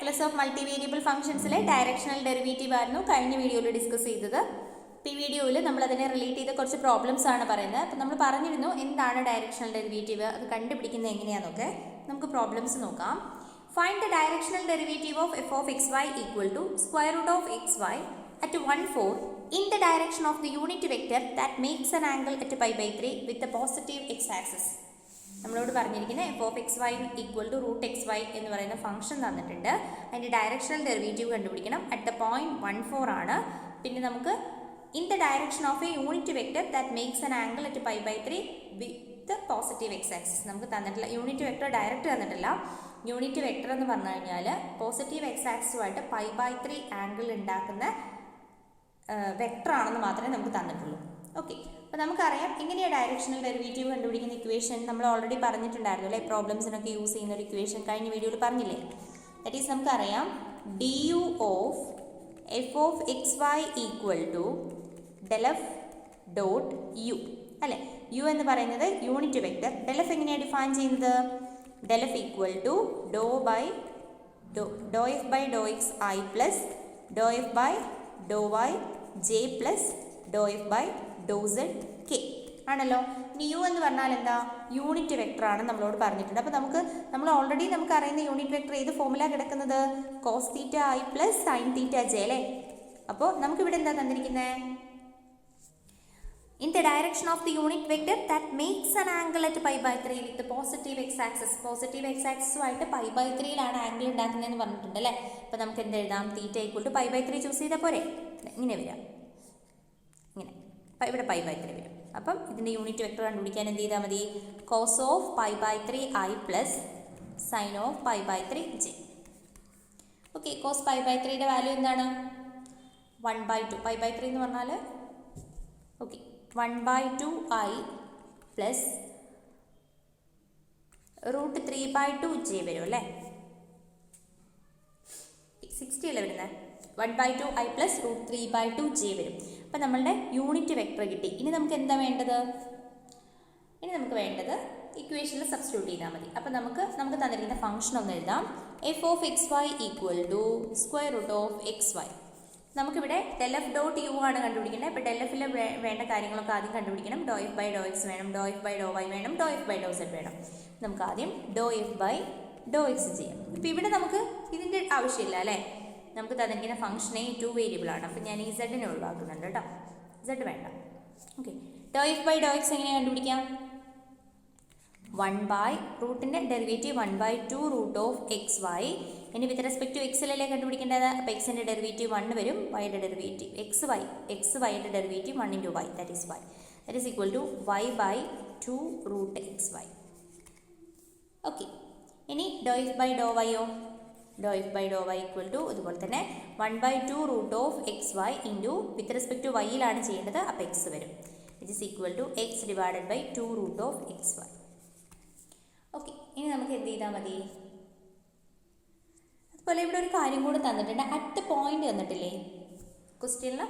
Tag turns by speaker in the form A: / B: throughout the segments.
A: Calculus of multivariable ഫംഗ്ഷൻസിലെ directional derivative ആയിരുന്നു കഴിഞ്ഞ വീഡിയോയിൽ ഡിസ്കസ് ചെയ്തത്. ഈ വീഡിയോയിൽ നമ്മൾ അതിനെ റിലേറ്റ് ചെയ്ത കുറച്ച് പ്രോബ്ലംസ് ആണ് പറയുന്നത്. അപ്പോൾ നമ്മൾ പറഞ്ഞിരുന്നു എന്താണ് ഡയറക്ഷണൽ ഡെറിവേറ്റീവ്, അത് കണ്ടുപിടിക്കുന്നത് എങ്ങനെയാണെന്നൊക്കെ. നമുക്ക് പ്രോബ്ലംസ് നോക്കാം. Find the directional derivative of f of x y equal to square root of x y at 1,4 in the direction of the unit vector that makes an angle at pi/3 with the positive x-axis. നമ്മളോട് പറഞ്ഞിരിക്കുന്നത് f of x y equal to root x y എന്ന് പറയുന്ന function തന്നിട്ടുണ്ട്. അതിൻ്റെ directional derivative കണ്ടുപിടിക്കണം. At the point 1,4 ആണ്. പിന്നെ നമുക്ക് in the direction of a unit vector that makes an angle at pi/3 with positive x axis. നമുക്ക് തന്നിട്ടില്ല യൂണിറ്റ് വെക്ടർ ഡയറക്റ്റ് തന്നിട്ടില്ല. യൂണിറ്റ് വെക്ടർ എന്ന് പറഞ്ഞു കഴിഞ്ഞാൽ പോസിറ്റീവ് എക്സ് ആക്സിസുമായിട്ട് pi/3 ആംഗിൾ ഉണ്ടാക്കുന്ന വെക്ടർ ആണെന്ന് മാത്രമേ നമുക്ക് തന്നിട്ടുള്ളൂ. ഓക്കെ, അപ്പോൾ നമുക്കറിയാം എങ്ങനെയാണ് ഡയറക്ഷണൽ ഡെറിവേറ്റീവ് കണ്ടുപിടിക്കുന്ന ഇക്വേഷൻ. നമ്മൾ ഓൾറെഡി പറഞ്ഞിട്ടുണ്ടായിരുന്നു അല്ലേ, പ്രോബ്ലംസിനൊക്കെ യൂസ് ചെയ്യുന്ന ഒരു ഇക്വേഷൻ കഴിഞ്ഞ വീഡിയോയിൽ പറഞ്ഞില്ലേ. ദാറ്റ് ഈസ് നമുക്കറിയാം d u of f of x y equal to del f dot u അല്ലേ. യു എന്ന് പറയുന്നത് യൂണിറ്റ് വെക്ടർ. ഡെൽ എഫ് എങ്ങനെയാണ് ഡിഫൈൻ ചെയ്യുന്നത്? Del f equal to doe f by Dr x i plus Dr f by Dr y j plus Dr f by doe z k ആണല്ലോ. ഇനി U എന്ന് പറഞ്ഞാൽ എന്താ? Unit vector ആണ് നമ്മളോട് പറഞ്ഞിട്ടുണ്ട്. അപ്പോൾ നമ്മൾ ഓൾറെഡി നമുക്ക് അറിയുന്ന യൂണിറ്റ് വെക്ടർ ഏത് ഫോമില കിടക്കുന്നത്? Cos theta i plus sine theta j അല്ലേ. അപ്പോൾ നമുക്കിവിടെ എന്താ തന്നിരിക്കുന്നത്? In the direction of the unit vector that makes an angle at pi/3 with positive x axis. Positive x ആക്സിസുമായിട്ട് pi/3 ആംഗിൾ ഉണ്ടാക്കുന്നതെന്ന് പറഞ്ഞിട്ടുണ്ട് അല്ലേ. അപ്പോൾ നമുക്ക് എന്ത് എഴുതാം? Theta equal to pi/3 choose ചെയ്താൽ പോരെ. ഇങ്ങനെ വരാം, ഇങ്ങനെ ഇവിടെ pi/3 വരും. അപ്പം ഇതിൻ്റെ യൂണിറ്റ് വെക്ടർ കണ്ടുപിടിക്കാൻ എന്ത് ചെയ്താൽ മതി? Cos of pi/3 i plus sine of pi/3 j. Okay, cos pi/3യുടെ വാല്യൂ എന്താണ്? 1/2. pi/3 എന്ന് പറഞ്ഞാൽ okay 1/2 i plus root 3/2 j വരും അല്ലേ. 60 അല്ലേ വരുന്നത്? 1/2 ഐ പ്ലസ് റൂട്ട് 3/2 ജെ വരും. അപ്പം നമ്മളുടെ യൂണിറ്റ് വെക്ടർ കിട്ടി. ഇനി നമുക്ക് എന്താ വേണ്ടത്? ഇനി നമുക്ക് വേണ്ടത് ഇക്വേഷനിൽ സബ്സ്റ്റിറ്റ്യൂട്ട് ചെയ്താൽ മതി. അപ്പം നമുക്ക് തന്നിരിക്കുന്ന ഫംഗ്ഷൻ ഒന്ന് എഴുതാം. F of x y equal to square root of x y. നമുക്കിവിടെ ഡെൽ എഫ് ഡോട്ട് യു ആണ് കണ്ടുപിടിക്കേണ്ടത്. ഇപ്പോൾ ഡെൽ എഫിൽ വേണ്ട കാര്യങ്ങളൊക്കെ ആദ്യം കണ്ടുപിടിക്കണം. Doe f by Dr x വേണം, doe f by Dr y വേണം, doe f by doe z വേണം. നമുക്ക് ആദ്യം doe f by Dr x ചെയ്യാം. ഇപ്പോൾ ഇവിടെ നമുക്ക് ഇതിൻ്റെ ആവശ്യമില്ല അല്ലേ. നമുക്ക് തന്നിരിക്കുന്ന ഫംഗ്ഷനെ 2 വേരിയബിൾ ആണ്. അപ്പോൾ ഞാൻ ഈ സെഡിനെ ഒഴിവാക്കുന്നുണ്ട് കേട്ടോ, സെഡ് വേണ്ട. Okay, Dr f by Dr x എങ്ങനെയാണ് കണ്ടുപിടിക്കാം? 1 റൂട്ടിൻ്റെ derivative 1/2 root of x y. ഇനി വിത്ത് റെസ്പെക്ട് ടു എക്സിലല്ലേ കണ്ടുപിടിക്കേണ്ടത്. അപ്പോൾ എക്സിൻ്റെ ഡെറിവേറ്റീവ് 1 വരും, വൈയുടെ ഡെറിവേറ്റീവ് എക്സ് വൈയുടെ derivative 1 × y that is equal to y/2 root x y. Okay, ഇനി ഡോ എഫ് ബൈ ഡോ വൈയോ? Do f by Dr y equal to ഇതുപോലെ തന്നെ 1/2 root of x y into with respect to വൈയിലാണ് ചെയ്യേണ്ടത്. അപ്പോൾ x വരും. It is equal to x divided by 2 root of x y. Okay, ഇനി നമുക്ക് എന്ത് ചെയ്താൽ മതി? അതുപോലെ ഇവിടെ ഒരു കാര്യം കൂടെ തന്നിട്ടുണ്ട്. അറ്റ് പോയിന്റ് തന്നിട്ടില്ലേ ക്വസ്റ്റ്യനിൽ?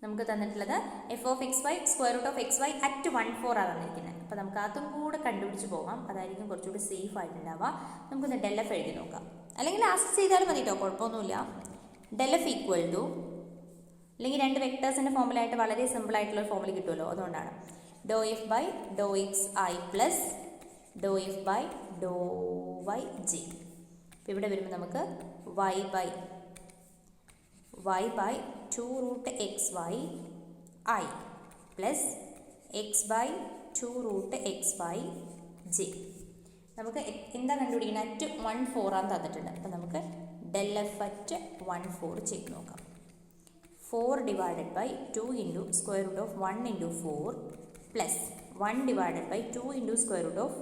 A: നമുക്ക് തന്നിട്ടുള്ളത് f of x y square root of x y at 1,4 ആണ് തന്നിരിക്കുന്നത്. അപ്പോൾ നമുക്ക് അതും കൂടെ കണ്ടുപിടിച്ച് പോകാം. അതായിരിക്കും കുറച്ചുകൂടി സേഫ് ആയിട്ടുണ്ടാവുക. നമുക്കൊന്ന് ഡെൽ എഫ് എഴുതി നോക്കാം, അല്ലെങ്കിൽ ലാസ്റ്റ് ചെയ്താലും മതി കേട്ടോ, കുഴപ്പമൊന്നുമില്ല. ഡെൽ എഫ് ഈക്വൽ ടു, അല്ലെങ്കിൽ രണ്ട് വെക്ടേഴ്സിൻ്റെ ഫോമിലായിട്ട് വളരെ സിമ്പിൾ ആയിട്ടുള്ള ഫോമിൽ കിട്ടുമല്ലോ, അതുകൊണ്ടാണ് do f by Dr x i plus Dr f by Dr y j. അപ്പോൾ ഇവിടെ വരുമ്പോൾ നമുക്ക് y by 2 root x y i plus x by 2 root x y j. നമുക്ക് എന്താ കണ്ടുപിടിക്കുന്നത്? അറ്റ് 1,4 ആണ് തന്നിട്ടുണ്ട്. അപ്പോൾ നമുക്ക് ഡെൽ എഫ് അറ്റ് 1,4 ചെയ്ത് നോക്കാം. 4 divided by 2 into square root of 1 into 4 plus 1 divided by 2 into square root of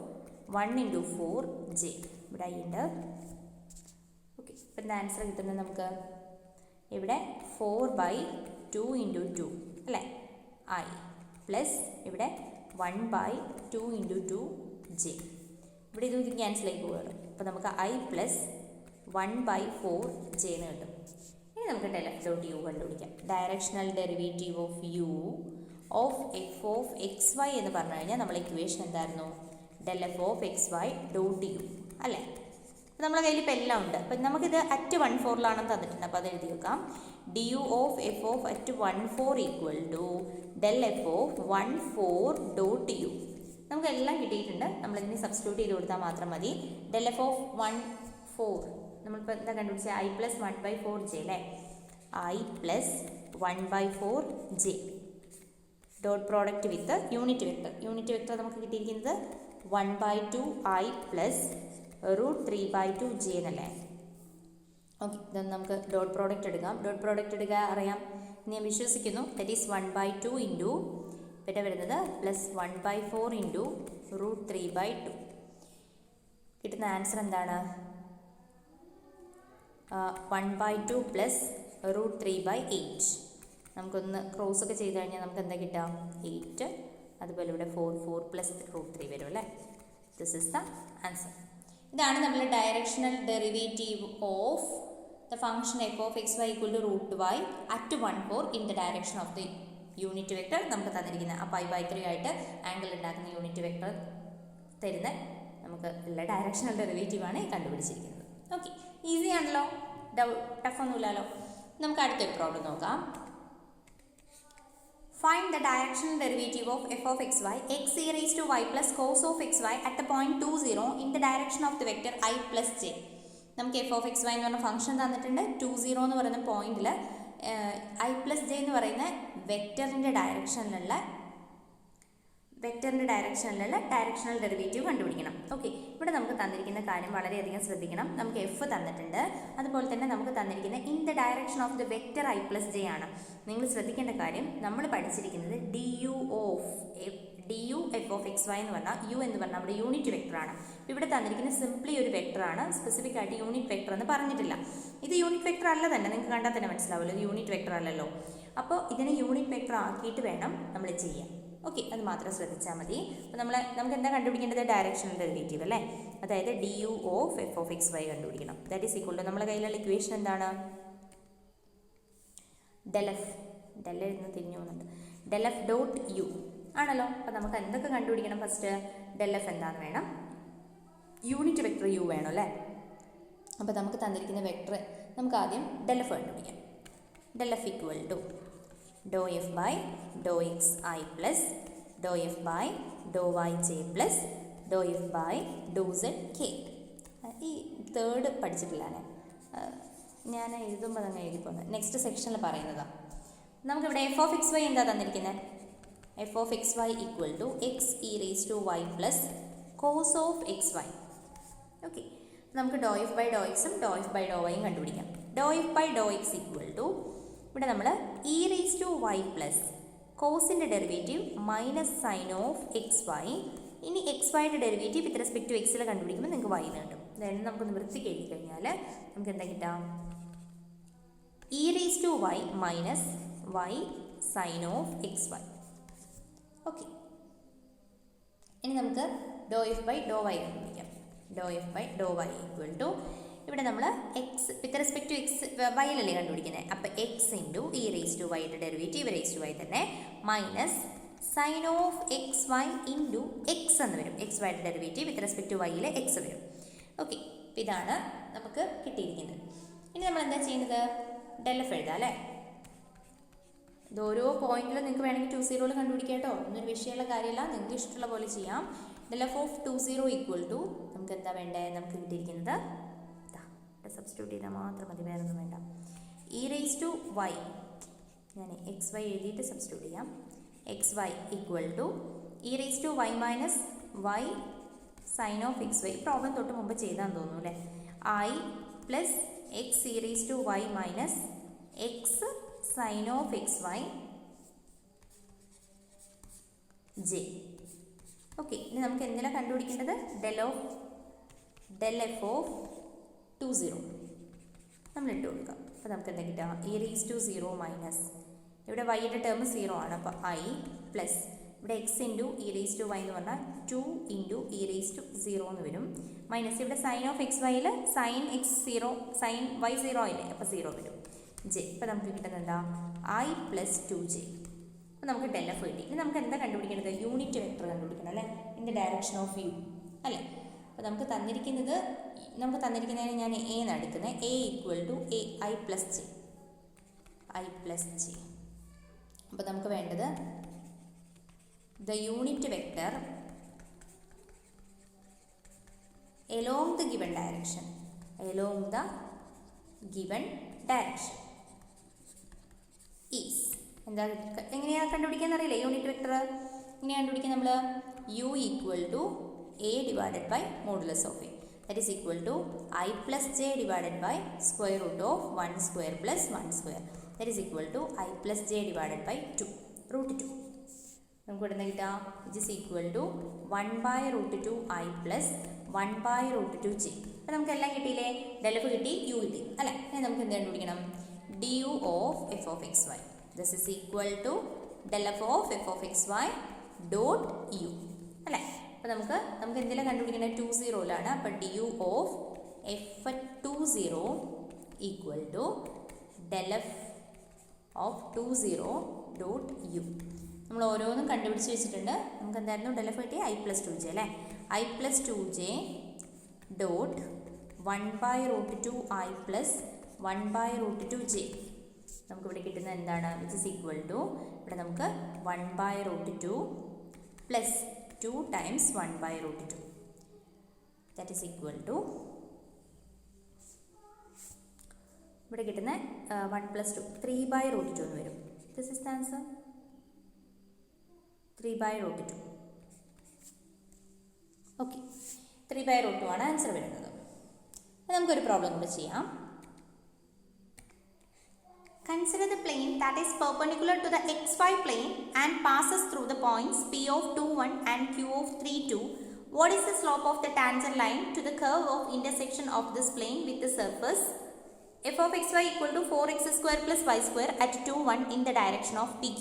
A: 1 into 4 j. ഇവിടെ ഉണ്ട്. ഓക്കെ, ഇപ്പം എന്താ ആൻസർ കിട്ടുന്നത് നമുക്ക്? ഇവിടെ 4/2 ഇൻറ്റു 2 അല്ലേ ഐ പ്ലസ് ഇവിടെ 1/2 ഇൻറ്റു 2 ജെ. ഇവിടെ ഇത് ക്യാൻസൽ ആയി പോവുകയാണ്. അപ്പോൾ നമുക്ക് ഐ പ്ലസ് 1/4 ജെ എന്ന് കിട്ടും. ഇനി നമുക്ക് ഡെൽ എഫ് ഡോട്ട് യു കണ്ടുപിടിക്കാം. Directional derivative of u of f of x y എന്ന് പറഞ്ഞു കഴിഞ്ഞാൽ നമ്മൾ ഇക്വേഷൻ എന്തായിരുന്നു? del f of xy dot u അല്ലേ. നമ്മുടെ കയ്യിൽ ഇപ്പോൾ എല്ലാം ഉണ്ട്. അപ്പം നമുക്കിത് അറ്റ് 1,4 തന്നിട്ടുണ്ട്. അപ്പോൾ അത് എഴുതി വെക്കാം. du of f of at 1,4 equal to del f of 1,4 dot u. നമുക്കെല്ലാം കിട്ടിയിട്ടുണ്ട്. നമ്മളിതിനെ സബ്സ്റ്റിറ്റ്യൂട്ട് ചെയ്ത് കൊടുത്താൽ മാത്രം മതി. ഡെൽ എഫ് ഓഫ് 1,4 നമ്മളിപ്പോൾ എന്താ കണ്ടുപിടിച്ചത്? i പ്ലസ് 1/4 ജെ അല്ലേ? i plus 1/4 J dot product with unit vector. Unit vector നമുക്ക് കിട്ടിയിരിക്കുന്നത് 1/2 i പ്ലസ് √3/2 ജെ എന്നല്ലേ? ഓക്കെ, ഇതൊന്ന് നമുക്ക് ഡോട്ട് പ്രോഡക്റ്റ് എടുക്കാം. ഡോട്ട് പ്രോഡക്റ്റ് എടുക്കാൻ അറിയാം എന്ന് ഞാൻ വിശ്വസിക്കുന്നു. ദറ്റ് ഈസ് 1/2 ഇൻറ്റു പിന്നെ വരുന്നത് പ്ലസ് 1/4 ഇൻറ്റു √3/2. കിട്ടുന്ന ആൻസർ എന്താണ്? 1/2 പ്ലസ് √3/8. നമുക്കൊന്ന് ക്രോസ് ഒക്കെ ചെയ്ത് കഴിഞ്ഞാൽ നമുക്ക് എന്താ കിട്ടാം? 8. അതുപോലെ ഇവിടെ 4 പ്ലസ് √3 വരും അല്ലേ? This is the answer. ഇതാണ് നമ്മൾ directional derivative of the function f of x y equal to √y at 1,4 in the direction of the unit vector നമുക്ക് തന്നിരിക്കുന്നത്. ആ π/3 ആയിട്ട് ആംഗിൾ ഉണ്ടാക്കുന്ന യൂണിറ്റ് വെക്ടർ തരുന്ന നമുക്ക് ഉള്ള ഡയറക്ഷണൽ ഡെറിവേറ്റീവാണ് കണ്ടുപിടിച്ചിരിക്കുന്നത്. ഓക്കെ, ഈസി ആണല്ലോ, ടഫ് ഒന്നുമില്ലല്ലോ. നമുക്ക് അടുത്തൊരു പ്രോബ്ലം നോക്കാം. Find the directional derivative of f of xy x e raised to y plus cos of xy at the point 2, 0 in the direction of the vector I plus j. നമുക്ക് F of x y എന്ന് പറഞ്ഞ function തന്നിട്ടുണ്ട്. 2, 0 എന്ന് പറയുന്ന പോയിന്റിൽ I plus J എന്ന് പറയുന്ന വെക്റ്ററിൻ്റെ ഡയറക്ഷനിലുള്ള directional derivative കണ്ടുപിടിക്കണം. ഓക്കെ, ഇവിടെ നമുക്ക് തന്നിരിക്കുന്ന കാര്യം വളരെയധികം ശ്രദ്ധിക്കണം. നമുക്ക് എഫ് തന്നിട്ടുണ്ട്, അതുപോലെ തന്നെ നമുക്ക് തന്നിരിക്കുന്ന in the direction of the vector i plus j ആണ്. നിങ്ങൾ ശ്രദ്ധിക്കേണ്ട കാര്യം, നമ്മൾ പഠിച്ചിരിക്കുന്നത് D u f of x y എന്ന് പറഞ്ഞാൽ യു എന്ന് പറഞ്ഞാൽ നമ്മുടെ യൂണിറ്റ് വെക്ടറാണ്. ഇവിടെ തന്നിരിക്കുന്നത് സിംപ്ലി ഒരു വെക്ടറാണ്, സ്പെസിഫിക് ആയിട്ട് യൂണിറ്റ് വെക്ടർ എന്ന് പറഞ്ഞിട്ടില്ല. ഇത് യൂണിറ്റ് വെക്ടർ അല്ല തന്നെ, നിങ്ങൾക്ക് കണ്ടാൽ തന്നെ മനസ്സിലാവുമല്ലോ, ഇത് യൂണിറ്റ് വെക്ടർ അല്ലല്ലോ. അപ്പോൾ ഇതിനെ യൂണിറ്റ് വെക്ടർ ആക്കിയിട്ട് വേണം നമ്മൾ ചെയ്യാൻ. ഓക്കെ, അത് മാത്രം ശ്രദ്ധിച്ചാൽ മതി. അപ്പോൾ നമുക്ക് എന്താ കണ്ടുപിടിക്കേണ്ടത്? ഡയറക്ഷണൽ ഡെറിവേറ്റീവ് അല്ലേ? അതായത് d u of f of x y കണ്ടുപിടിക്കണം. ദാറ്റ് ഈസ് ഈക്വൽ ടു നമ്മുടെ കയ്യിലുള്ള ഇക്വേഷൻ എന്താണ്? ഡെൽ എഫ് തിരിഞ്ഞു പോകുന്നുണ്ട്. ഡെൽ എഫ് ഡോട്ട് യു ആണല്ലോ. അപ്പോൾ നമുക്ക് എന്തൊക്കെ കണ്ടുപിടിക്കണം? ഫസ്റ്റ് ഡെൽ എഫ് എന്താണെന്ന് വേണം, യൂണിറ്റ് വെക്ടർ യു വേണം അല്ലേ? അപ്പോൾ നമുക്ക് തന്നിരിക്കുന്ന വെക്ടർ നമുക്ക് ആദ്യം ഡെൽ എഫ് കണ്ടുപിടിക്കാം. Del f equal to doe f by Dr x i plus Dr f by Dr y j plus Dr f by doe z k. ഈ തേർഡ് പഠിച്ചിട്ടില്ല ഞാൻ എഴുതുമ്പോൾ തന്നെ എഴുതിപ്പോകുന്നത്. നെക്സ്റ്റ് സെക്ഷനിൽ പറയുന്നതാണ്. നമുക്കിവിടെ എഫ് ഓഫ് എക്സ് വൈ എന്താ തന്നിരിക്കുന്നത്? F of x y equal to x e raise to y plus cos of x y. Okay, നമുക്ക് ഡോ എഫ് ബൈ ഡോ എക്സും ഡോ എഫ് ബൈ ഡോ വൈയും കണ്ടുപിടിക്കാം. ഡോ f by Dr x equal to ഇവിടെ നമ്മൾ e raise to y plus കോസിൻ്റെ derivative minus sine of x y. ഇനി x വൈയുടെ derivative with respect to എക്സിൽ കണ്ടുപിടിക്കുമ്പോൾ നിങ്ങൾക്ക് വൈ എന്ന് കിട്ടും. അതായത് നമുക്കൊന്ന് വൃത്തിക്ക് എഴുതി കഴിഞ്ഞാൽ നമുക്ക് എന്താ കിട്ടാം? E raise to y minus y sine of x y. Okay, ഇനി നമുക്ക് doe f by Dr y കണ്ടുപിടിക്കാം. ഡോ f by Dr y equal to ഇവിടെ നമ്മൾ x with respect to x വൈയിലല്ലേ കണ്ടുപിടിക്കുന്നത്. അപ്പോൾ x into e raise to വൈയുടെ derivative raise to y തന്നെ minus sine of x y into x എന്ന് വരും. എക്സ് വൈയുടെ ഡെറിവേറ്റീവ് വിത്ത് റെസ്പെക്ട് ടു വൈയിൽ എക്സ് വരും. ഓക്കെ, അപ്പോൾ ഇതാണ് നമുക്ക് കിട്ടിയിരിക്കുന്നത്. ഇനി നമ്മൾ എന്താ ചെയ്യുന്നത്? ഡെൽ എഫ് എഴുതാം അല്ലേ? ഇത് ഓരോ പോയിന്റിലും നിങ്ങൾക്ക് വേണമെങ്കിൽ 2, 0 കണ്ടുപിടിക്കാം കേട്ടോ. ഒന്നൊരു വിഷയമുള്ള കാര്യമല്ല, നിങ്ങൾക്ക് ഇഷ്ടമുള്ള പോലെ ചെയ്യാം. Del f of 2, 0 equal to നമുക്ക് എന്താ വേണ്ടത്? നമുക്ക് കിട്ടിയിരിക്കുന്നത് സബ്സ്റ്റിറ്റ്യൂട്ട് ചെയ്താൽ മാത്രം മതി, വേറെ ഒന്നും വേണ്ട. ഇ റേസ് ടു വൈ ഞാൻ എക്സ് വൈ എഴുതിയിട്ട് സബ്സ്റ്റിറ്റ്യൂട്ട് ചെയ്യാം. X y equal to e raise to y minus y sine of x y. Problem തൊട്ട് മുമ്പ് ചെയ്താന്ന് തോന്നുന്നു അല്ലേ? I plus x e raise to y minus x sine of x y j. Okay, ഇനി നമുക്ക് എന്തിനാണ് കണ്ടുപിടിക്കേണ്ടത്? ഡെൽ എഫ് ഓഫ് 2, 0 നമ്മൾ ഇട്ട് കൊടുക്കാം. അപ്പോൾ നമുക്ക് എന്താ കിട്ടുക? ഇ റേസ് ടു 0 മൈനസ് ഇവിടെ വൈയുടെ ടേം 0 ആണ്. അപ്പോൾ ഐ പ്ലസ് ഇവിടെ x into e raise to y എന്ന് പറഞ്ഞാൽ 2 ഇൻറ്റു ഇ റേസ് ടു 0 എന്ന് വരും. മൈനസ് ഇവിടെ സൈൻ ഓഫ് എക്സ് വൈയിൽ സൈൻ എക്സ് 0 സൈൻ വൈ 0 ആയില്ലേ, അപ്പോൾ 0 വരും. ജെ. ഇപ്പോൾ നമുക്ക് കിട്ടുന്നത് എന്താ? I plus 2j. അപ്പോൾ നമുക്ക് ഡെൽ എഫ് കിട്ടി. ഇനി നമുക്ക് എന്താ കണ്ടുപിടിക്കേണ്ടത്? യൂണിറ്റ് വെക്ടർ കണ്ടുപിടിക്കണം അല്ലേ? In the direction of u അല്ലേ? അപ്പോൾ നമുക്ക് തന്നിരിക്കുന്നത് നമുക്ക് തന്നിരിക്കുന്നതിന് ഞാൻ എ എന്ന് എടുക്കുന്നത്. A equal to a i plus j. അപ്പോൾ നമുക്ക് വേണ്ടത് the unit vector along the given direction is എന്താ എങ്ങനെയാണ് കണ്ടുപിടിക്കാൻ അറിയില്ലേ? യൂണിറ്റ് വെക്ടർ എങ്ങനെയാണ് കണ്ടുപിടിക്കുക നമ്മൾ? u equal to a divided by modulus of a, that is equal to i plus j divided by square root of 1 square plus 1 square, that is equal to i plus j divided by 2 root 2. നമുക്ക് ഇവിടെ നിന്ന് കിട്ടാം it is equal to 1 by root 2 i plus 1 by root 2 j. അപ്പോൾ നമുക്ക് എല്ലാം കിട്ടിയില്ലേ? ഡെൽഫ് കിട്ടി, U കിട്ടി അല്ലേ? ഇനി നമുക്ക് എന്ത് കണ്ടുപിടിക്കണം? du of f of x y. This is equal to del f of f of x y dot u അല്ലേ? അപ്പോൾ നമുക്ക് എന്തെല്ലാം കണ്ടുപിടിക്കുന്നത്? 20ലാണ്. അപ്പോൾ du of f 20 equal to del f of 20 dot u. നമ്മൾ ഓരോന്നും കണ്ടുപിടിച്ച് വെച്ചിട്ടുണ്ട്. നമുക്ക് എന്തായിരുന്നു ഡെൽഫ് കിട്ടി? i പ്ലസ് 2 ജെ അല്ലേ? i plus 2 j dot 1 by root 2 i plus 1 by root 2 j. നമുക്കിവിടെ കിട്ടുന്നത് എന്താണ്? വിച്ച് ഇസ് ഈക്വൽ ടു ഇവിടെ നമുക്ക് 1 by root 2 plus 2 times 1 by root 2, that is equal to ഇവിടെ കിട്ടുന്ന 1 പ്ലസ് 2 3 ബൈ റൂട്ട് 2 എന്ന് വരും. This is the answer, 3 by root 2. Okay, 3 by root 2 ആണ് ആൻസർ വരുന്നത്. നമുക്കൊരു പ്രോബ്ലം കൂടെ ചെയ്യാം. Consider the plane that is perpendicular to the xy plane and passes through the points P of 2, 1 and Q of 3, 2. What is the slope of the tangent line to the curve of intersection of this plane with the surface f of xy equal to 4x square plus y square at 2, 1 in the direction of PQ?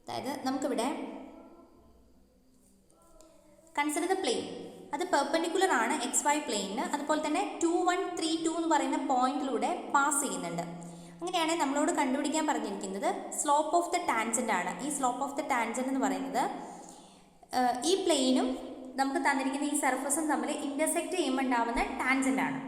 A: അതായത് നമുക്കിവിടെ consider the plain, അത് perpendicular ആണ് X Y പ്ലെയിനിന്. അതുപോലെ തന്നെ 2, 1, 3, 2 എന്ന് പറയുന്ന പോയിന്റിലൂടെ pass ചെയ്യുന്നുണ്ട്. അങ്ങനെയാണെങ്കിൽ നമ്മളോട് കണ്ടുപിടിക്കാൻ പറഞ്ഞിരിക്കുന്നത് സ്ലോപ്പ് ഓഫ് ദ ടാൻജൻ്റ് ആണ്. ഈ സ്ലോപ്പ് ഓഫ് ദ ടാൻജൻ്റ് എന്ന് പറയുന്നത് ഈ പ്ലെയിനും നമുക്ക് തന്നിരിക്കുന്ന ഈ സർഫസും തമ്മിൽ ഇൻ്റർസെക്റ്റ് ചെയ്യുമ്പോൾ ഉണ്ടാവുന്ന ടാൻജൻ്റ് ആണ്.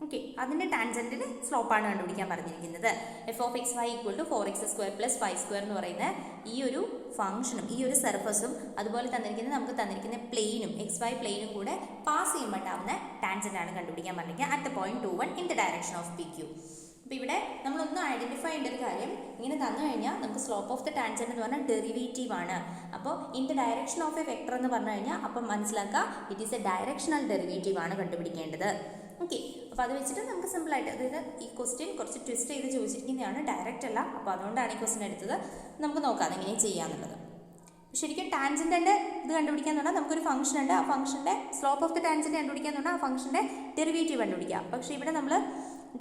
A: ഓക്കെ, അതിൻ്റെ ടാൻജൻറ്റിന് സ്ലോപ്പാണ് കണ്ടുപിടിക്കാൻ പറഞ്ഞിരിക്കുന്നത്. F of x y equal to 4x square plus 5 square എന്ന് പറയുന്ന ഈ ഒരു ഫംഗ്ഷനും ഈ ഒരു സർഫസും അതുപോലെ നമുക്ക് തന്നിരിക്കുന്ന പ്ലെയിനും എക്സ് വൈ പ്ലെയിനും കൂടെ പാസ് ചെയ്യുമ്പോൾ ഉണ്ടാവുന്ന ടാൻജൻ്റാണ് കണ്ടുപിടിക്കാൻ പറഞ്ഞിരിക്കുക at the point 2, 1 in the direction of P Q. അപ്പോൾ ഇവിടെ നമ്മളൊന്ന് ഐഡൻറ്റിഫൈ ചെയ്യേണ്ട ഒരു കാര്യം, ഇങ്ങനെ തന്നു കഴിഞ്ഞാൽ നമുക്ക് സ്ലോപ്പ് ഓഫ് ദ ടാൻജൻറ്റ് എന്ന് പറഞ്ഞാൽ ഡെറിവേറ്റീവ് ആണ്. അപ്പോൾ in the direction of A vector എന്ന് പറഞ്ഞു കഴിഞ്ഞാൽ അപ്പം മനസ്സിലാക്കുക it is A directional derivative ആണ് കണ്ടുപിടിക്കേണ്ടത്. ഓക്കെ, അപ്പോൾ അത് വെച്ചിട്ട് നമുക്ക് സിമ്പിളായിട്ട്, അതായത് ഈ ക്വസ്റ്റ്യൻ കുറച്ച് ട്വിസ്റ്റ് ചെയ്ത് ചോദിച്ചിരിക്കുന്നതാണ്, ഡയറക്റ്റ് അല്ല. അപ്പോൾ അതുകൊണ്ടാണ് ഈ ക്വസ്റ്റ്യൻ എടുത്തത്. നമുക്ക് നോക്കാം അതെങ്ങനെ ചെയ്യാന്നുള്ളത്. ശരിക്കും ടാൻജൻറ്റിൻ്റെ ഇത് കണ്ടുപിടിക്കാൻ പറഞ്ഞാൽ നമുക്കൊരു ഫംഗ്ഷൻ ഉണ്ട്, ആ ഫംഗ്ഷൻ്റെ സ്ലോപ്പ് ഓഫ് ദ ടാൻജൻറ്റ് കണ്ടുപിടിക്കാൻ പറഞ്ഞാൽ ആ ഫംഗ്ഷൻ്റെ ഡെറിവേറ്റീവ് കണ്ടുപിടിക്കാം. പക്ഷേ ഇവിടെ നമ്മൾ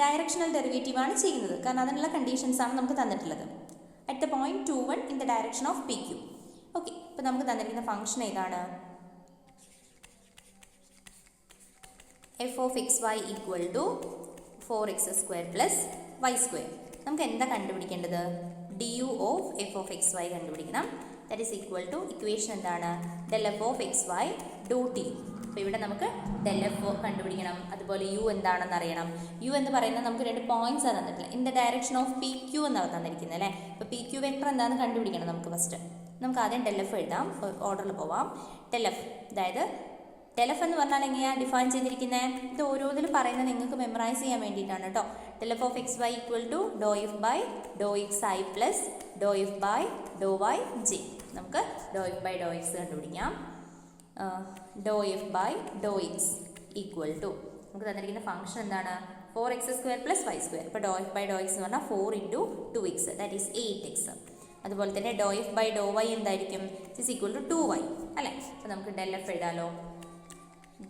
A: ഡയറക്ഷണൽ ഡെറിവേറ്റീവാണ് ചെയ്യുന്നത്, കാരണം അതിനുള്ള കണ്ടീഷൻസാണ് നമുക്ക് തന്നിട്ടുള്ളത്. At the point 2, 1 in the direction of P Q. Okay, ഇപ്പോൾ നമുക്ക് തന്നിരിക്കുന്ന ഫംഗ്ഷൻ ഏതാണ്? F of x y equal to 4x square plus y square. നമുക്ക് എന്താ കണ്ടുപിടിക്കേണ്ടത്? D u of f of x y കണ്ടുപിടിക്കണം. That is equal to equation എന്താണ്? Del f of x y dot t. അപ്പോൾ ഇവിടെ നമുക്ക് del F കണ്ടുപിടിക്കണം, അതുപോലെ യു എന്താണെന്ന് അറിയണം. യു എന്ന് പറയുന്നത് നമുക്ക് 2 പോയിന്റ്സ് ആണ് തന്നിട്ടില്ല, in the direction of P Q എന്നാണ് തന്നിരിക്കുന്നത് അല്ലേ. അപ്പോൾ പി ക്യൂ വെക്ടർ എന്താണെന്ന് കണ്ടുപിടിക്കണം നമുക്ക് ഫസ്റ്റ്. നമുക്ക് ആദ്യം ഡെൽ എഫ് എഴുതാം, ഓർഡറിൽ പോവാം. ഡെൽ എഫ്, അതായത് ഡെൽ എഫ് എന്ന് പറഞ്ഞാൽ എങ്ങനെയാണ് ഡിഫൈൻ ചെയ്തിരിക്കുന്നത്? ഇത് ഓരോന്നിലും പറയുന്നത് നിങ്ങൾക്ക് മെമ്മറൈസ് ചെയ്യാൻ വേണ്ടിയിട്ടാണ് കേട്ടോ. Del f of x y equal to doe f by Dr x i plus Dr f by Dr y j. നമുക്ക് doe f by Dr x കണ്ടുപിടിക്കാം. ഡോ f by Dr x equal to നമുക്ക് തന്നിരിക്കുന്ന function എന്താണ്? 4x square plus y square. ഇപ്പോൾ ഡോ f by Dr x എന്ന് പറഞ്ഞാൽ 4 × 2x, that is 8x. അതുപോലെ തന്നെ doe f by Dr y എന്തായിരിക്കും? ഇസ് ഈക്വൽ ടു 2y അല്ലേ. അപ്പോൾ നമുക്ക് ഡെൽ എഫ് എഴുതാലോ.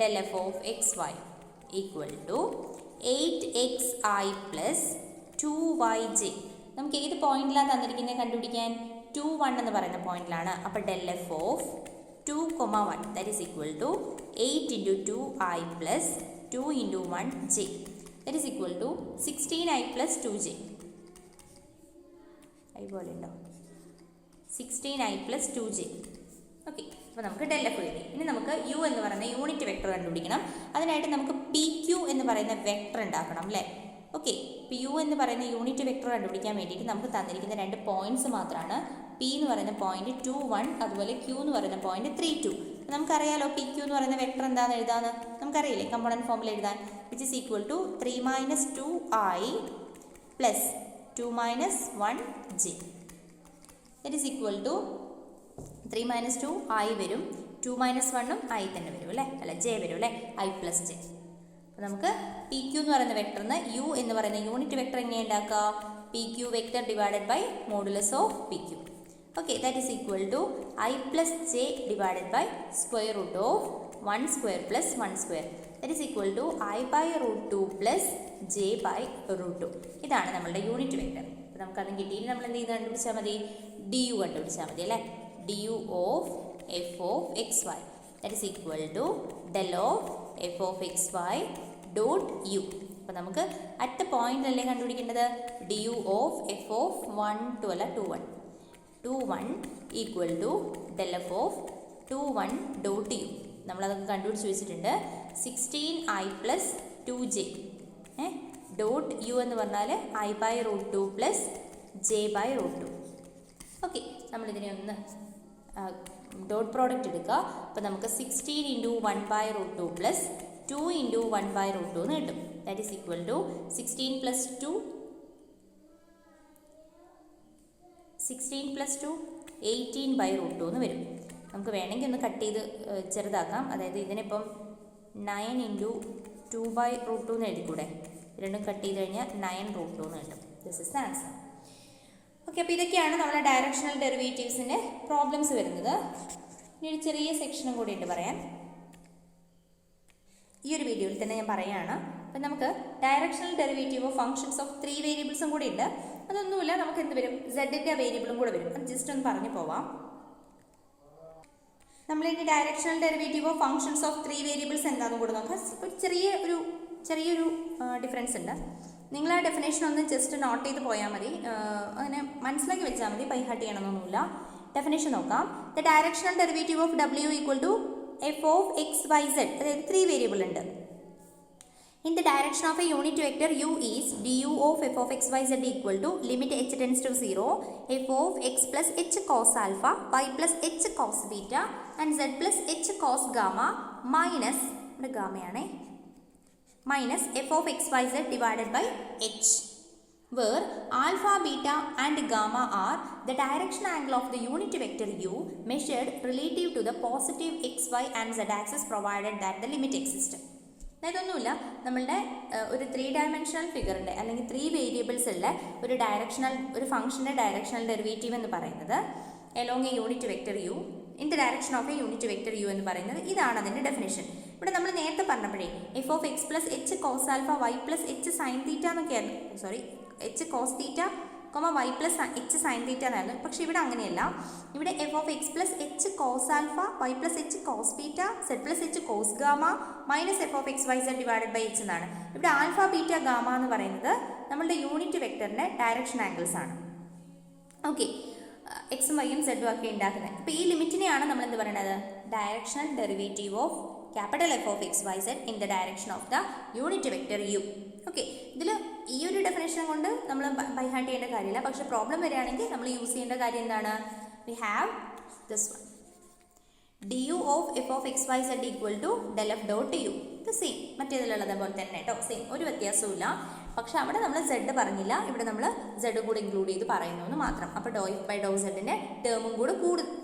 A: Del f of x y equal to 8xi plus 2yj. നമുക്ക് ഏത് പോയിന്റിലാണ് തന്നിരിക്കുന്നത് കണ്ടുപിടിക്കാൻ? 2, 1 എന്ന് പറയുന്ന പോയിന്റിലാണ്. അപ്പോൾ del f of 2, 1 that is equal to 8 × 2i plus 2 × 1j, that is equal to 16i plus 2j. അതുപോലെ ഉണ്ടോ? 16i plus 2j. ഓക്കെ, അപ്പോൾ നമുക്ക് ഡെൽ എഫ് കിട്ടി. ഇനി നമുക്ക് യു എന്ന് പറയുന്ന യൂണിറ്റ് വെക്ടർ കണ്ടുപിടിക്കണം. അതിനായിട്ട് നമുക്ക് പി ക്യു എന്ന് പറയുന്ന വെക്ടർ ഉണ്ടാക്കണം അല്ലേ. ഓക്കെ, ഇപ്പോൾ യു എന്ന് പറയുന്ന യൂണിറ്റ് വെക്ടർ കണ്ടുപിടിക്കാൻ വേണ്ടിയിട്ട് നമുക്ക് തന്നിരിക്കുന്ന 2 പോയിന്റ്സ് മാത്രമാണ്. പി എന്ന് പറയുന്ന പോയിന്റ് 2, 1, അതുപോലെ ക്യൂ എന്ന് പറയുന്ന പോയിന്റ് 3, 2. നമുക്കറിയാലോ പി ക്യൂ എന്ന് പറയുന്ന വെക്ടർ എന്താണെന്ന് എഴുതാന്ന് നമുക്കറിയില്ലേ, കമ്പോണൻറ്റ് ഫോമിൽ എഴുതാൻ. Which is equal to 3 - 2i plus 2 - 1j. That is equal to 3 - 2i വരും, 2 - 1ഉം i തന്നെ വരും അല്ലേ, അല്ല j വരും അല്ലേ, i + j. അപ്പോൾ നമുക്ക് പി ക്യൂ എന്ന് പറയുന്ന വെക്ടറിന് യു എന്ന് പറയുന്ന യൂണിറ്റ് വെക്ടർ എങ്ങനെ ഉണ്ടാക്കുക? P Q vector divided by modulus of P Q. Okay, that is equal to I plus j divided by square root of 1 square plus 1 square. That is equal to I by root 2 plus j by root 2. ഇതാണ് നമ്മളുടെ unit vector. അപ്പോൾ നമുക്കത് കിട്ടിയിട്ട് നമ്മൾ എന്ത് ചെയ്ത് കണ്ടുപിടിച്ചാൽ മതി? ഡി യു കണ്ടുപിടിച്ചാൽ മതി അല്ലേ. D u of f of x y that is equal to del of f of x y dot u. അപ്പോൾ നമുക്ക് അറ്റ് പോയിന്റ് അല്ലേ കണ്ടുപിടിക്കേണ്ടത്? D u of f of 1, 2 അല്ല 2, 1. 2, 1 equal to del f of 2, 1 dot u. നമ്മളതൊക്കെ കണ്ടുപിടിച്ച് വെച്ചിട്ടുണ്ട്. 16i plus 2j dot U എന്ന് പറഞ്ഞാൽ i by root 2 plus j by root 2. Okay, നമ്മളിതിനെ ഒന്ന് ഡോട്ട് പ്രോഡക്റ്റ് എടുക്കുക. അപ്പോൾ നമുക്ക് 16 × 1 by root 2 plus 2 × 1 by root 2 എന്ന് കിട്ടും. That is equal to 16 + 2 18 by root 2 എന്ന് വരും. നമുക്ക് വേണമെങ്കിൽ ഒന്ന് കട്ട് ചെയ്ത് ചെറുതാക്കാം. അതായത് ഇതിനിപ്പം 9 × 2 ബൈ റൂട്ട് 2 എന്ന് എഴുതിക്കൂടെ? രണ്ടും കട്ട് ചെയ്ത് കഴിഞ്ഞാൽ 9 റൂട്ട് 2 എന്ന് കിട്ടും. This is the answer. Okay, അപ്പോൾ ഇതൊക്കെയാണ് നമ്മുടെ ഡയറക്ഷണൽ ഡെറിവേറ്റീവ്സിൻ്റെ പ്രോബ്ലംസ് വരുന്നത്. ഇനി ഒരു ചെറിയ സെക്ഷനും കൂടി ഉണ്ട് പറയാൻ. ഈ ഒരു വീഡിയോയിൽ തന്നെ ഞാൻ പറയുകയാണ്. അപ്പം നമുക്ക് directional derivative of functions of 3 വേരിയബിൾസും കൂടി ഉണ്ട്. അതൊന്നുമില്ല, നമുക്ക് എന്ത് വരും? സെഡിൻ്റെ വേരിയബിളും കൂടെ വരും. അത് ജസ്റ്റ് ഒന്ന് പറഞ്ഞു പോവാം. നമ്മളിനി directional derivative of functions of 3 variables എന്താണെന്ന് കൂടെ നോക്കാം. ഒരു ചെറിയൊരു ഡിഫറൻസ് ഉണ്ട്. നിങ്ങൾ ആ ഡെഫിനേഷൻ ഒന്ന് ജസ്റ്റ് നോട്ട് ചെയ്ത് പോയാൽ മതി. അങ്ങനെ മനസ്സിലാക്കി വെച്ചാൽ മതി, ബൈ ഹാർട്ട് ചെയ്യണമെന്നൊന്നുമില്ല. ഡെഫിനേഷൻ നോക്കാം. The directional derivative of w equal to f of x y z. അതായത് 3 വേരിയബിൾ ഉണ്ട്. In the direction of a unit vector u is du of f of x y z equal to limit h tends to 0 f of x plus h cos alpha y plus h cos beta and z plus h cos gamma minus minus f of x y z divided by h, where alpha, beta and gamma are the direction angle of the unit vector u measured relative to the positive x, y and z axis provided that the limit exists. ഇതൊന്നുമില്ല, നമ്മളുടെ ഒരു 3 dimensional ഫിഗറിൻ്റെ അല്ലെങ്കിൽ 3 variables ഉള്ള ഒരു ഫംഗ്ഷൻ്റെ directional derivative എന്ന് പറയുന്നത് along a unit vector u in the direction of a unit vector u എന്ന് പറയുന്നത് ഇതാണ് അതിൻ്റെ ഡെഫിനേഷൻ. ഇവിടെ നമ്മൾ നേരത്തെ പറഞ്ഞപ്പോഴേ f of x plus h cos alpha y plus h sine theta എന്നൊക്കെയായിരുന്നു. H cos theta y plus h sine theta എന്നായിരുന്നു. പക്ഷേ ഇവിടെ അങ്ങനെയല്ല. ഇവിടെ f of x plus h cos alpha y plus h cos beta z plus h cos gamma minus F of x y z divided by h എന്നാണ്. ഇവിടെ alpha beta gamma എന്ന് പറയുന്നത് നമ്മളുടെ യൂണിറ്റ് വെക്ടറിൻ്റെ ഡയറക്ഷൻ ആംഗിൾസ് ആണ്. Okay, എക്സും വൈയും സെഡും ഒക്കെ ഉണ്ടാക്കുന്നത്. അപ്പോൾ ഈ ലിമിറ്റിനെയാണ് നമ്മൾ എന്ത് പറയുന്നത്? Directional derivative of capital f of x y z in the direction of the unit vector u. Okay, ഇതിൽ ഈ ഒരു ഡെഫിനേഷൻ കൊണ്ട് നമ്മൾ ബൈ ഹാർട്ട് ചെയ്യേണ്ട കാര്യമില്ല. പക്ഷേ പ്രോബ്ലം വരികയാണെങ്കിൽ നമ്മൾ യൂസ് ചെയ്യേണ്ട കാര്യം എന്താണ്? We have this one, d u of f of x y z equal to del f dot u. ഇത് സെയിം മറ്റേതിലുള്ളത് പോലെ തന്നെ കേട്ടോ, സെയിം, ഒരു വ്യത്യാസവും ഇല്ല. പക്ഷെ അവിടെ നമ്മൾ സെഡ് പറഞ്ഞില്ല, ഇവിടെ നമ്മൾ സെഡ് കൂടെ ഇൻക്ലൂഡ് ചെയ്ത് പറയുന്നു എന്ന് മാത്രം. അപ്പോൾ ഡോ എഫ് ബൈ ഡോ സെഡിൻ്റെ ടേമും കൂടെ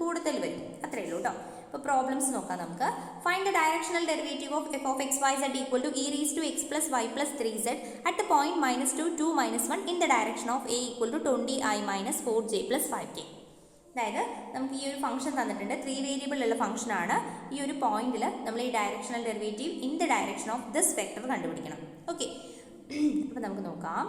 A: കൂടുതൽ വരും, അത്രയേ ഉള്ളൂ കേട്ടോ. അപ്പോൾ പ്രോബ്ലംസ് നോക്കാം നമുക്ക്. Find the directional derivative of f of x y z equal to e raise to x plus y plus 3z at point -2, 2, -1 in the direction of a equal to 20i minus 4j plus 5k. അതായത് നമുക്ക് ഈ ഒരു function തന്നിട്ടുണ്ട്, 3 variable ഉള്ള ഫംഗ്ഷനാണ്. ഈ ഒരു പോയിന്റിൽ നമ്മൾ ഈ directional derivative in the direction of this vector കണ്ടുപിടിക്കണം. ഓക്കെ, അപ്പോൾ നമുക്ക് നോക്കാം.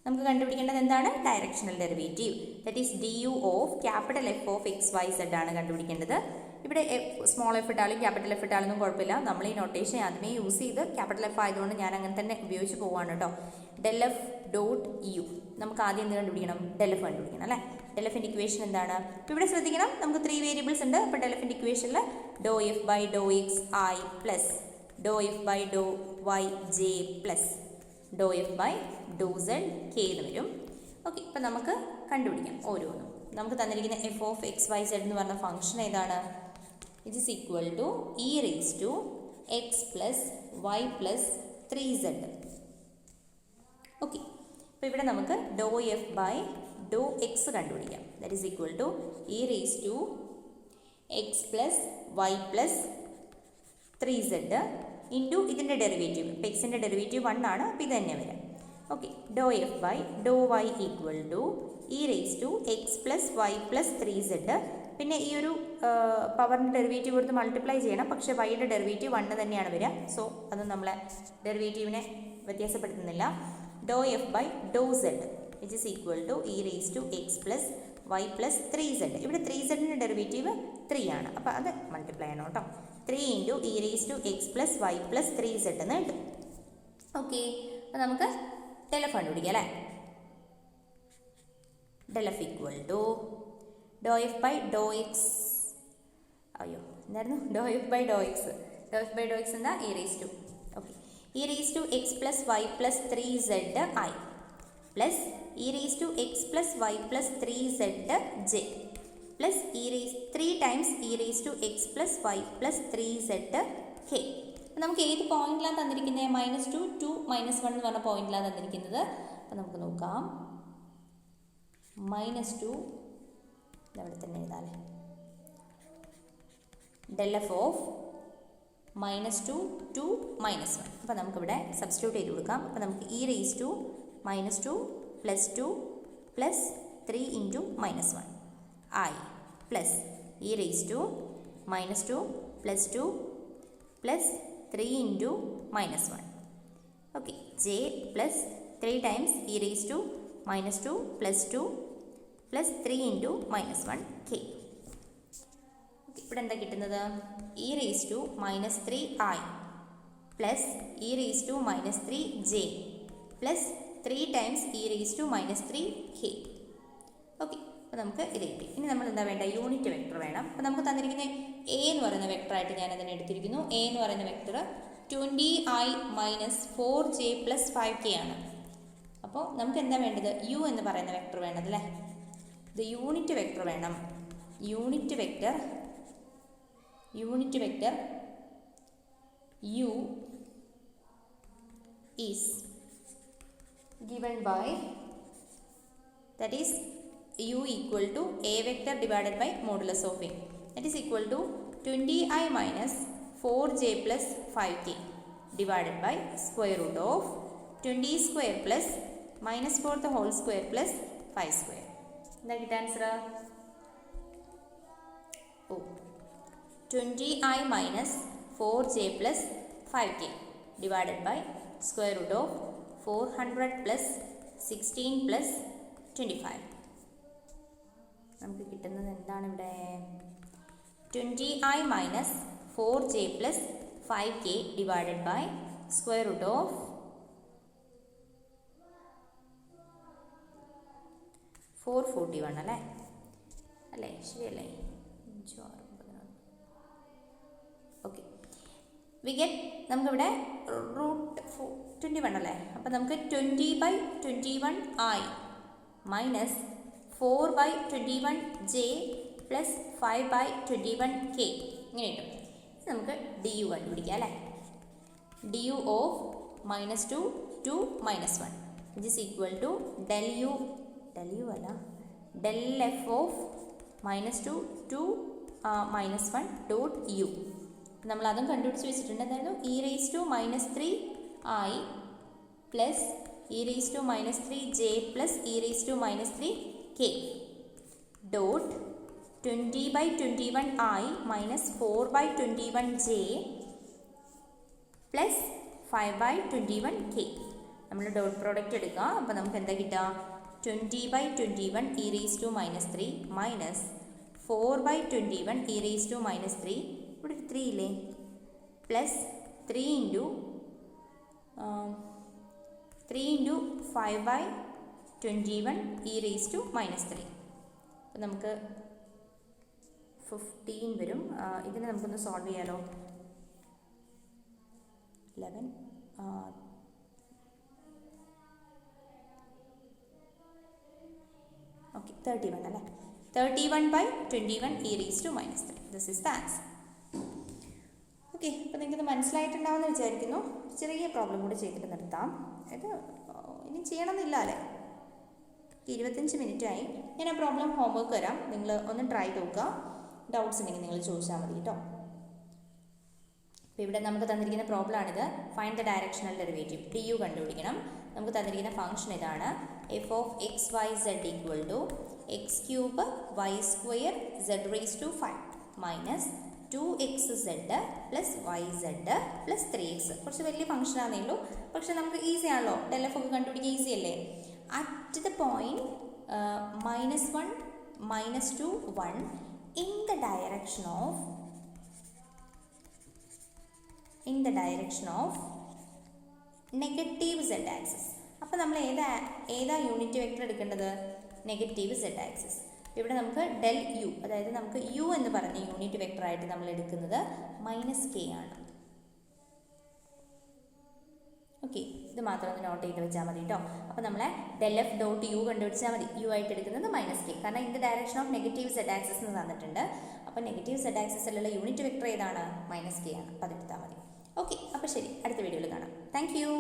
A: നമുക്ക് കണ്ടുപിടിക്കേണ്ടത് എന്താണ്? Directional derivative. That is d u of capital f of x y z ആണ് കണ്ടുപിടിക്കേണ്ടത്. ഇവിടെ സ്മോൾ എഫ് ഇട്ടാലും ക്യാപിറ്റൽ എഫ് ഇട്ടാലൊന്നും കുഴപ്പമില്ല. നമ്മൾ ഈ നൊട്ടേഷൻ ആദ്യമേ യൂസ് ചെയ്ത് ക്യാപിറ്റൽ എഫ് ആയതുകൊണ്ട് ഞാൻ അങ്ങനെ തന്നെ ഉപയോഗിച്ച് പോവാണ് കേട്ടോ. Del f dot u. നമുക്ക് ആദ്യം എന്ത് കണ്ടുപിടിക്കണം? ഡെൽ എഫ് കണ്ടുപിടിക്കണം അല്ലേ. ഡെലഫിൻ്റെ ഇക്വേഷൻ എന്താണ്? ഇപ്പോൾ ഇവിടെ ശ്രദ്ധിക്കണം, നമുക്ക് 3 വേരിയബിൾസ് ഉണ്ട്. അപ്പോൾ ഡെലഫിൻ്റെ ഇക്വേഷനിൽ doe f by Dr x i plus Dr f by Dr y j plus Dr f by doe z k എന്ന് വരും. ഓക്കെ, ഇപ്പം നമുക്ക് കണ്ടുപിടിക്കാം ഓരോന്നും. നമുക്ക് തന്നിരിക്കുന്ന f of x y z എന്ന് പറഞ്ഞ ഫംഗ്ഷൻ ഏതാണ്? It is equal to e raise to x plus y plus 3z. Okay, അപ്പോൾ ഇവിടെ നമുക്ക് doe f by Dr x കണ്ടുപിടിക്കാം. That is equal to e raise to x plus y plus 3z into ഇതിൻ്റെ derivative. ഇപ്പോൾ എക്സിൻ്റെ derivative 1 ആണ്, അപ്പോൾ ഇത് തന്നെ വരാം. Okay, Dr f by Dr y equal to e raise to x plus y plus 3z. പിന്നെ ഈ ഒരു പവറിൻ്റെ ഡെറിവേറ്റീവ് കൊടുത്ത് മൾട്ടിപ്ലൈ ചെയ്യണം, പക്ഷേ വൈയുടെ ഡെറിവേറ്റീവ് 1 തന്നെയാണ് വരിക. സോ അത് നമ്മളെ ഡെറിവേറ്റീവിനെ വ്യത്യാസപ്പെടുത്തുന്നില്ല. Doe f by doe z it is equal to e raise to x plus y plus 3z. ഇവിടെ 3zൻ്റെ ഡെറിവേറ്റീവ് 3 ആണ്, അപ്പോൾ അത് മൾട്ടിപ്ലൈ ചെയ്യണം കേട്ടോ. 3 into e raise to x plus y plus 3z എന്ന് കിട്ടും. ഓക്കെ, അപ്പോൾ നമുക്ക് ഡെലഫ് കണ്ടുപിടിക്കാം അല്ലേ. Del f equal to doe f by Dr x, അയ്യോ എന്തായിരുന്നു, doe f by Dr x. Doe f by Dr x എന്താ? E raise to, okay, e raise to x plus y plus 3z i plus e raise to x plus y plus 3z j plus 3 times e raise to x plus y plus 3z k. നമുക്ക് ഏത് പോയിന്റിലാണ് തന്നിരിക്കുന്നത്? -2 2 -1 എന്ന് പറഞ്ഞ പോയിന്റിലാണ് തന്നിരിക്കുന്നത്. അപ്പോൾ നമുക്ക് നോക്കാം. -2 ഇവിടെ തന്നെ എഴുതാല്ലേ. Del f of -2 to -1. അപ്പോൾ നമുക്കിവിടെ സബ്സ്റ്റിറ്റ്യൂട്ട് ചെയ്ത് കൊടുക്കാം. അപ്പോൾ നമുക്ക് e raise to -2 plus 2 plus 3 into -1 i plus e raise to -2 plus 2 plus 3 into -1. Okay, j plus 3 times e raise to -2 plus 2 plus 3 into -1 k. ഇവിടെ എന്താ കിട്ടുന്നത്? E raise to -3 i plus e raise to -3 J plus 3 times e raise to -3 k. Okay, അപ്പോൾ നമുക്ക് ഇത് കിട്ടി. ഇനി നമ്മൾ എന്താ വേണ്ട? യൂണിറ്റ് വെക്ടർ വേണം. അപ്പോൾ നമുക്ക് തന്നിരിക്കുന്ന എ എന്ന് പറയുന്ന വെക്ടറായിട്ട് ഞാൻ അതിനെ എടുത്തിരിക്കുന്നു. എ എന്ന് പറയുന്ന വെക്ടർ 20i - 4j + 5k ആണ്. അപ്പോൾ നമുക്ക് എന്താ വേണ്ടത്? യു എന്ന് പറയുന്ന വെക്ടർ വേണ്ടത് അല്ലേ. ഇത് യൂണിറ്റ് വെക്ടർ വേണം. Unit vector u is given by, that is u equal to a vector divided by modulus of a, that is equal to 20i minus 4j plus 5k divided by square root of 20 square plus minus 4 the whole square plus 5 square. എന്താ കിട്ടുക answer? 20i minus 4j plus 5k divided by square root of 400 plus 16 plus 25. നമുക്ക് കിട്ടുന്നത് എന്താണ് ഇവിടെ? 20i minus 4j plus 5k divided by square root of 441 അല്ലേ? അല്ലേ, ശരിയല്ലേ? Okay, we get, നമുക്കിവിടെ റൂട്ട് 21 അല്ലേ. അപ്പോൾ നമുക്ക് 20/21i minus 4/21j plus 5/21k ഇങ്ങനെ കിട്ടും. നമുക്ക് ഡി യു കണ്ടുപിടിക്കാം അല്ലേ. D u of -2 to -1 which is equal to del u അല്ല, del f of -2 to -1 dot u. നമ്മൾ അതും കണ്ടുപിടിച്ച് വെച്ചിട്ടുണ്ട്. എന്തായിരുന്നു? E raise to -3i plus e raise to -3j plus e raise to -3k dot 20/21i minus 4/21j plus 5/21k. നമ്മൾ dot product എടുക്കുക. അപ്പോൾ നമുക്ക് എന്താ കിട്ടുക? 20/21 e raise to -3 minus 4/21 e raise to -3, ഇവിടെ 3 ഇല്ലേ, plus 3 into 5/21 e raise to -3. അപ്പോൾ നമുക്ക് 15 വരും. ഇതിനെ നമുക്കൊന്ന് സോൾവ് ചെയ്യാലോ. 11 ഓക്കെ 31 അല്ലേ. 31/21 e⁻⁻3. This is the answer. Okay, അപ്പോൾ നിങ്ങൾക്കിത് മനസ്സിലായിട്ടുണ്ടാവുമെന്ന് വിചാരിക്കുന്നു. ചെറിയ പ്രോബ്ലം കൂടി ചെയ്തിട്ട് നിർത്താം. ഇത് ഇനി ചെയ്യണമെന്നില്ല അല്ലേ. 25 മിനിറ്റായി. ഞാൻ ആ പ്രോബ്ലം ഹോംവർക്ക് തരാം, നിങ്ങൾ ഒന്ന് ട്രൈ നോക്കുക. ഡൗട്ട്സ് ഉണ്ടെങ്കിൽ നിങ്ങൾ ചോദിച്ചാൽ മതി കേട്ടോ. അപ്പോൾ ഇവിടെ നമുക്ക് തന്നിരിക്കുന്ന പ്രോബ്ലമാണിത്. Find the directional derivative, du കണ്ടുപിടിക്കണം. നമുക്ക് തന്നിരിക്കുന്ന ഫംഗ്ഷൻ ഇതാണ്. f(x, y, z) = x³ y² z⁻5 minus 2xz plus yz plus 3x. കുറച്ച് വലിയ ഫംഗ്ഷൻ ആണെന്നേ ഉള്ളൂ, പക്ഷെ നമുക്ക് ഈസി ആണല്ലോ. ∇f ഒക്കെ കണ്ടുപിടിക്കുക ഈസി അല്ലേ. At the point -1 -2 1 in the direction of negative z axis. അപ്പോൾ നമ്മൾ ഏതാ യൂണിറ്റ് വെക്ടർ എടുക്കേണ്ടത്? Negative z axis. ഇവിടെ നമുക്ക് ∇u, അതായത് നമുക്ക് u എന്ന് പറഞ്ഞ യൂണിറ്റ് വെക്ടറായിട്ട് നമ്മൾ എടുക്കുന്നത് -k ആണ്. ഓക്കെ, ഇത് മാത്രം ഒന്ന് നോട്ട് ചെയ്ത് വെച്ചാൽ മതി കേട്ടോ. അപ്പോൾ നമ്മളെ ∇f.u കണ്ടുപിടിച്ചാൽ മതി. u ആയിട്ട് എടുക്കുന്നത് -k, കാരണം in the direction of negative z axis എന്ന് തന്നിട്ടുണ്ട്. അപ്പോൾ നെഗറ്റീവ് z ആക്സിസിലുള്ള യൂണിറ്റ് വെക്ടർ ഏതാണ്? -k ആണ്. അപ്പോൾ അതെടുത്താൽ മതി. ഓക്കെ, അപ്പോൾ ശരി, അടുത്ത വീഡിയോയിൽ കാണാം. Thank you.